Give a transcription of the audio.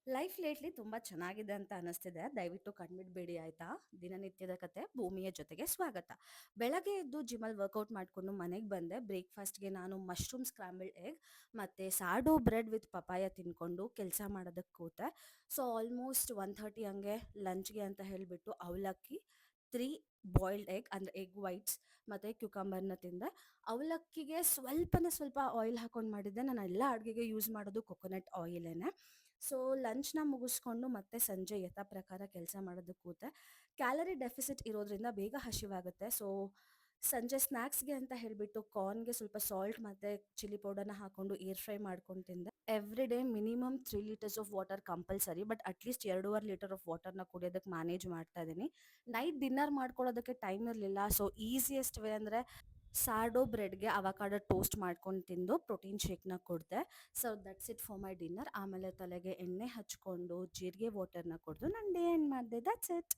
Life lately ತುಂಬಾ ಚೆನ್ನಾಗಿದೆ ಅಂತ ಅನಿಸ್ತಿದೆ. ದಯವಿಟ್ಟು ಕಣ್ಬಿಡ್ಬೇಡಿ ಆಯ್ತಾ? ದಿನನಿತ್ಯದ ಕತೆ ಭೂಮಿಯ ಜೊತೆಗೆ ಸ್ವಾಗತ. ಬೆಳಗ್ಗೆ ಎದ್ದು ಜಿಮ್ಮಲ್ಲಿ ವರ್ಕೌಟ್ ಮಾಡ್ಕೊಂಡು ಮನೆಗೆ ಬಂದೆ. ಬ್ರೇಕ್‌ಫಾಸ್ಟ್‌ಗೆ ನಾನು ಮಶ್ರೂಮ್ ಸ್ಕ್ರಾಂಬಲ್ಡ್ ಎಗ್ ಮತ್ತೆ ಸಾರ್ಡೋ ಬ್ರೆಡ್ ವಿತ್ ಪಪಾಯ ತಿನ್ಕೊಂಡು ಕೆಲಸ ಮಾಡೋದಕ್ಕೆ ಕೂತೆ. ಸೊ ಆಲ್ಮೋಸ್ಟ್ 1:30 ಹಂಗೆ ಲಂಚ್‌ಗೆ ಅಂತ ಹೇಳ್ಬಿಟ್ಟು ಅವಲಕ್ಕಿ, 3 ಬಾಯ್ಲ್ಡ್ ಎಗ್ ಅಂದ್ರೆ ಎಗ್ ವೈಟ್ಸ್ ಮತ್ತೆ ಕ್ಯುಕಂಬರ್‌ನ ತಿಂದೆ. ಅವಲಕ್ಕಿಗೆ ಸ್ವಲ್ಪನೇ ಸ್ವಲ್ಪ ಆಯಿಲ್ ಹಾಕೊಂಡು ಮಾಡಿದ್ದೆ. ನಾನು ಎಲ್ಲ ಅಡುಗೆಗೆ ಯೂಸ್ ಮಾಡೋದು ಕೊಕೊನಟ್ ಆಯಿಲೇನೆ. ಸೊ ಲಂಚ್‌ನ ಮುಗಿಸ್ಕೊಂಡು ಮತ್ತೆ ಸಂಜೆ ಯಥಾ ಪ್ರಕಾರ ಕೆಲಸ ಮಾಡೋದಕ್ಕೆ ಕೂತೆ. ಕ್ಯಾಲರಿ ಡೆಫಿಸಿಟ್ ಇರೋದ್ರಿಂದ ಬೇಗ ಹಸಿವಾಗುತ್ತೆ. ಸೊ ಸಂಜೆ ಸ್ನ್ಯಾಕ್ಸ್‌ಗೆ ಅಂತ ಹೇಳ್ಬಿಟ್ಟು ಕಾರ್ನ್‌ಗೆ ಸ್ವಲ್ಪ ಸಾಲ್ಟ್ ಮತ್ತೆ ಚಿಲ್ಲಿ ಪೌಡರ್‌ನ ಹಾಕೊಂಡು ಏರ್ ಫ್ರೈ ಮಾಡ್ಕೊಂಡು ತಿಂದೆ. Every day minimum 3 litres of water compulsory. But at least 2.5 litre of ವಾಟರ್‌ನ ಕುಡಿಯೋದಕ್ಕೆ ಮ್ಯಾನೇಜ್ ಮಾಡ್ತಾ ಇದ್ದೀನಿ. ನೈಟ್ ಡಿನ್ನರ್ ಮಾಡ್ಕೊಳ್ಳೋದಕ್ಕೆ ಟೈಮ್ ಇರಲಿಲ್ಲ. ಸೊ ಈಸಿಯೆಸ್ಟ್ ವೇ ಅಂದರೆ ಸಾರ್ಡೋ ಬ್ರೆಡ್‌ಗೆ ಅವಕಾಡೋ ಟೋಸ್ಟ್ ಮಾಡ್ಕೊಂಡು ತಿಂದು ಪ್ರೋಟೀನ್ ಶೇಕ್‌ನ ಕುಡ್ದೆ. So that's it for my dinner. ಆಮೇಲೆ ತಲೆಗೆ ಎಣ್ಣೆ ಹಚ್ಕೊಂಡು ಜೀರಿಗೆ ವಾಟರ್‌ನ ಕುಡ್ದು ನಾನು ಡೇ ಎಂಡ್ ಮಾಡಿದೆ. That's it.